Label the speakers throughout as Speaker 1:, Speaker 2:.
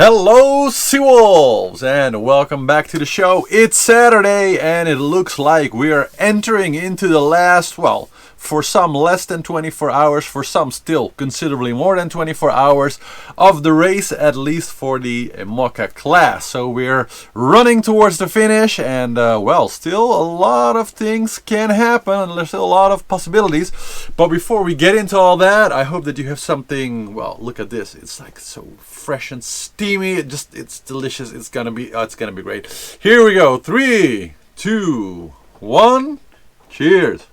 Speaker 1: Hello, Seawolves, and welcome back to the show. It's Saturday, and it looks like we are entering into the last, well, for some less than 24 hours, for some still considerably more than 24 hours of the race, at least for the Imoca class. So we're running towards the finish, and well, still a lot of things can happen, and there's still a lot of possibilities. But before we get into all that, I hope that you have something. Well, look at this. It's like so fresh and steamy. It's delicious. It's gonna be great. Here we go. 3, 2, 1. Cheers.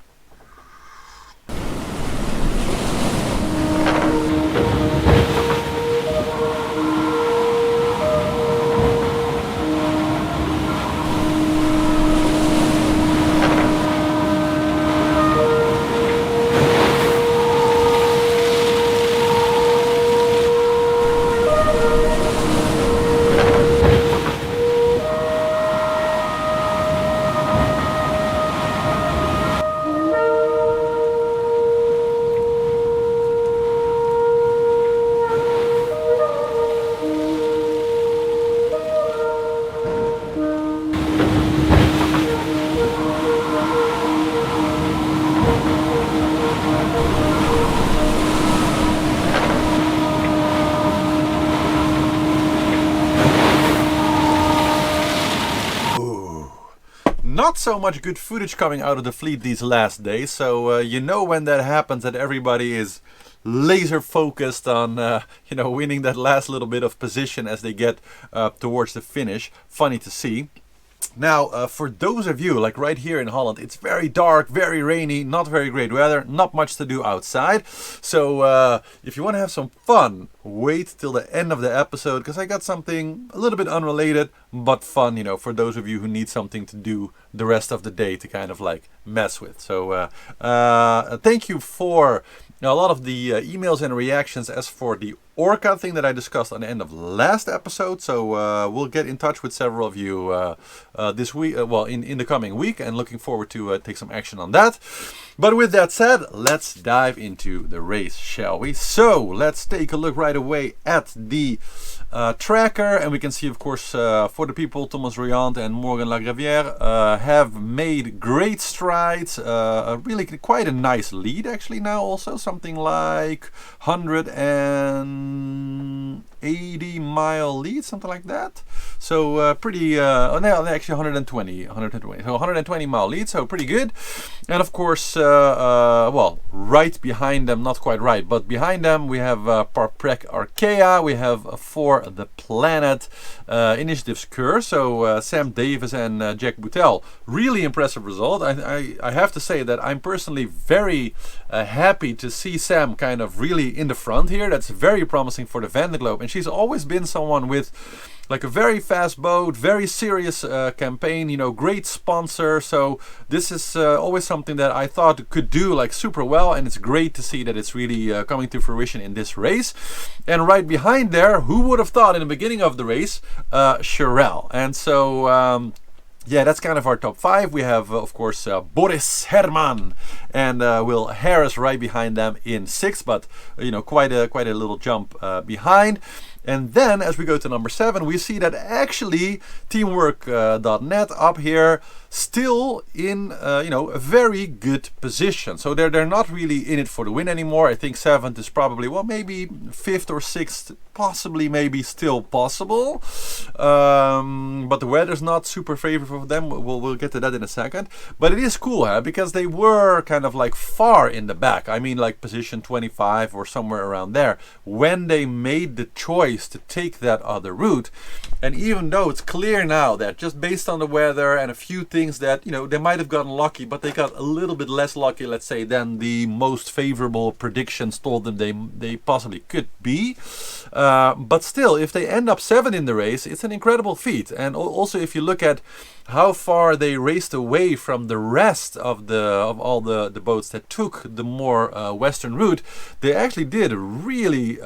Speaker 1: Not so much good footage coming out of the fleet these last days, so you know when that happens that everybody is laser focused on winning that last little bit of position as they get towards the finish. Funny to see. Now, for those of you, like right here in Holland, it's very dark, very rainy, not very great weather, not much to do outside. So if you want to have some fun, wait till the end of the episode, because I got something a little bit unrelated, but fun, for those of you who need something to do the rest of the day to kind of like mess with. So thank you for a lot of the emails and reactions as for the Orca thing that I discussed on the end of last episode. So we'll get in touch with several of you this week, in the coming week, and looking forward to take some action on that. But with that said, let's dive into the race, shall we? So let's take a look right away at the tracker, and we can see, of course, for the people, Thomas Ruyant and Morgan Lagraviere have made great strides. Really quite a nice lead actually now, also something like 180 mile lead, something like that. So pretty, actually 120, so 120 mile lead, so pretty good. And of course, right behind them, not quite right, but behind them we have paprec Arkea, we have For the Planet, Innitiatives Coeur, so Sam Davis and Jack Boutel. Really impressive result. I have to say that I'm personally very happy to see Sam kind of really in the front here. That's very promising for the Vendée Globe, and she's always been someone with like a very fast boat, very serious campaign, great sponsor. So this is always something that I thought could do like super well, and it's great to see that it's really coming to fruition in this race. And right behind there, who would have thought in the beginning of the race, Charal. And so yeah, that's kind of our top 5. We have, of course, Boris Herman and Will Harris right behind them in 6th, but quite a little jump behind. And then as we go to number 7, we see that actually teamwork.net up here still in a very good position. So they're not really in it for the win anymore. I think 7th is probably, well, maybe 5th or 6th, possibly, maybe still possible. But the weather's not super favorable for them. We'll get to that in a second. But it is cool, because they were kind of like far in the back. I mean, like position 25 or somewhere around there when they made the choice to take that other route. And even though it's clear now that just based on the weather and a few things that they might have gotten lucky, but they got a little bit less lucky, let's say, than the most favorable predictions told them they possibly could be. But still, if they end up 7 in the race, it's an incredible feat. And also if you look at how far they raced away from the rest of all the boats that took the more western route, they actually did really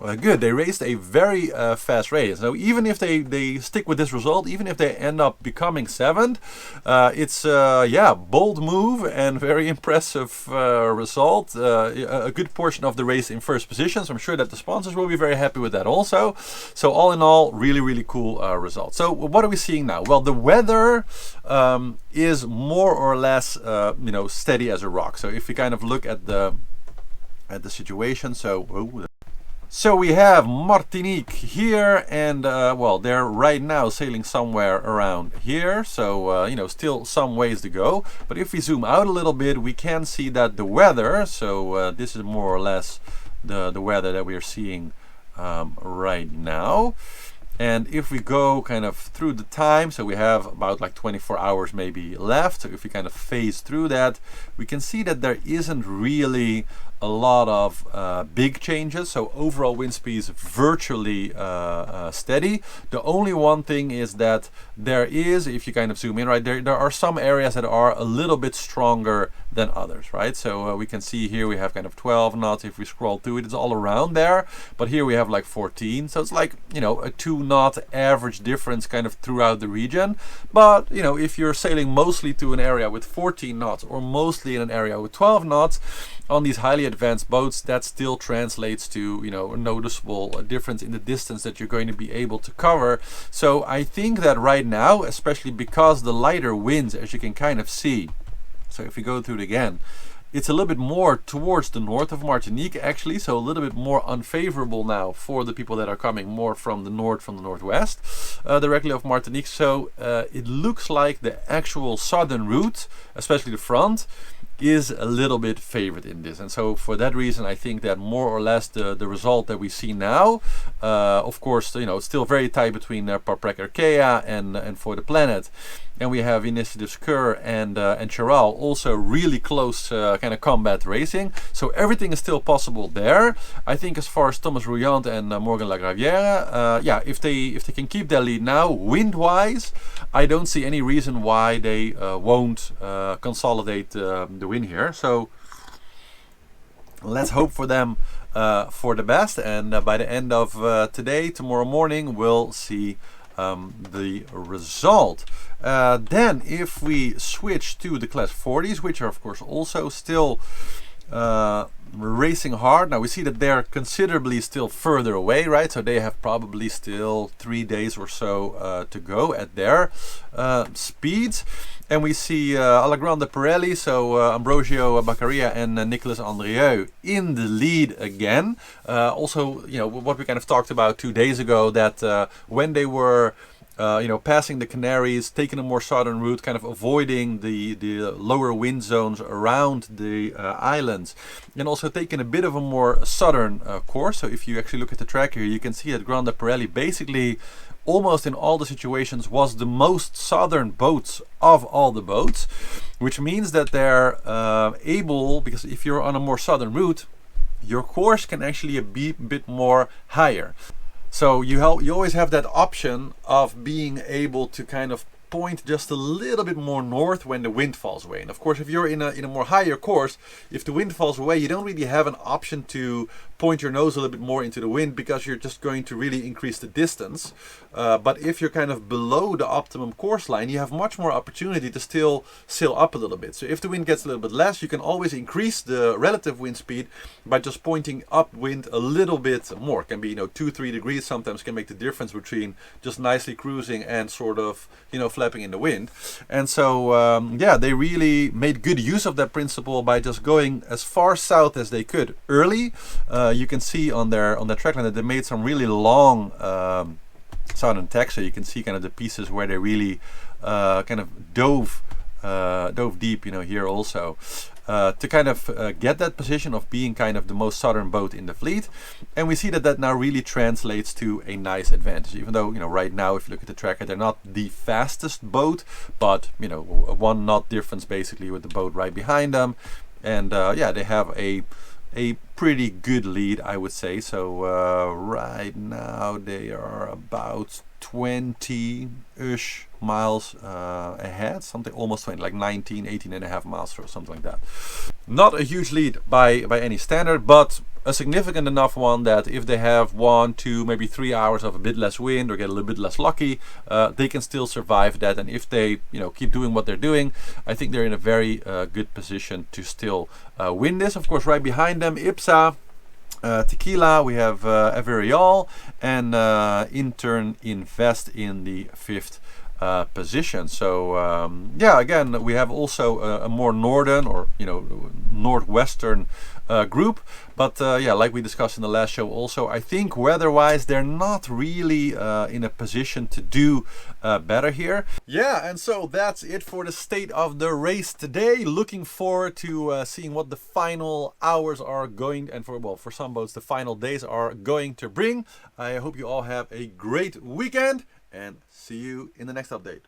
Speaker 1: Good. They raised a very fast radius. So even if they stick with this result, even if they end up becoming 7th, it's yeah, bold move and very impressive result. A good portion of the race in first position. So I'm sure that the sponsors will be very happy with that also. So all in all, really, really cool result. So what are we seeing now? Well, the weather is more or less you know, steady as a rock. So if we kind of look at the situation, so we have Martinique here, and well, they're right now sailing somewhere around here, so you know, still some ways to go. But if we zoom out a little bit, we can see that the weather, so this is more or less the weather that we are seeing right now. And if we go kind of through the time, so we have about like 24 hours maybe left. So if we kind of phase through that, we can see that there isn't really a lot of big changes. So overall wind speed is virtually steady. The only one thing is that there is, if you kind of zoom in, right, there are some areas that are a little bit stronger than others, right? So we can see here we have kind of 12 knots. If we scroll through it, it's all around there. But here we have like 14. So it's like, you know, a 2-knot average difference kind of throughout the region. But, you know, if you're sailing mostly to an area with 14 knots or mostly in an area with 12 knots, on these highly advanced boats, that still translates to, you know, a noticeable difference in the distance that you're going to be able to cover. So I think that right now, especially because the lighter winds, as you can kind of see, so if we go through it again, it's a little bit more towards the north of Martinique actually, so a little bit more unfavorable now for the people that are coming more from the north, from the northwest directly of Martinique. So it looks like the actual southern route, especially the front, is a little bit favored in this, and so for that reason I think that more or less the result that we see now, of course, you know, it's still very tight between paprec, Arkea and For the Planet, and we have Innitiatives Coeur and Charal also really close kind of combat racing, so everything is still possible there. I think as far as Thomas Ruyant and Morgan Lagraviere, yeah, if they can keep their lead now wind wise, I don't see any reason why they won't consolidate the win here. So let's hope for them for the best, and by the end of today, tomorrow morning, we'll see the result. Then if we switch to the class 40s, which are of course also still racing hard. Now we see that they're considerably still further away, right? So they have probably still 3 days or so to go at their speeds. And we see Grand Perelli, so Ambrosio Baccaria and Nicolas Andrieux in the lead again. Also, you know, what we kind of talked about 2 days ago, that when they were you know, passing the Canaries, taking a more southern route, kind of avoiding the lower wind zones around the islands, and also taking a bit of a more southern course. So if you actually look at the track here, you can see that Grand Perelli basically almost in all the situations was the most southern boats of all the boats, which means that they're able, because if you're on a more southern route, your course can actually be a bit more higher. So you always have that option of being able to kind of point just a little bit more north when the wind falls away. And of course, if you're in a more higher course, if the wind falls away, you don't really have an option to point your nose a little bit more into the wind, because you're just going to really increase the distance. But if you're kind of below the optimum course line, you have much more opportunity to still sail up a little bit. So if the wind gets a little bit less, you can always increase the relative wind speed by just pointing upwind a little bit more. It can be, you know, 2-3 degrees sometimes can make the difference between just nicely cruising and sort of, you know, flapping in the wind. And so yeah, they really made good use of that principle by just going as far south as they could early. You can see on their trackline that they made some really long southern tacks, so you can see kind of the pieces where they really kind of dove deep, you know, here also, to kind of get that position of being kind of the most southern boat in the fleet. And we see that now really translates to a nice advantage, even though, you know, right now if you look at the tracker, they're not the fastest boat, but, you know, a 1 knot difference basically with the boat right behind them. And yeah, they have a pretty good lead, I would say. So right now they are about 20-ish miles ahead, something almost 20, like 18 and a half miles or something like that. Not a huge lead by any standard, but a significant enough one that if they have 1, 2, maybe 3 hours of a bit less wind or get a little bit less lucky, they can still survive that. And if they, keep doing what they're doing, I think they're in a very good position to still win this. Of course, right behind them, IPSA. Tequila, we have Averial, and in turn Invest in the 5th position. So again, we have also a more northern or northwestern group, but like we discussed in the last show also, I think weather-wise they're not really in a position to do better here. Yeah, and so that's it for the state of the race today. Looking forward to seeing what the final hours are going, and for some boats the final days are going to bring. I hope you all have a great weekend, and see you in the next update.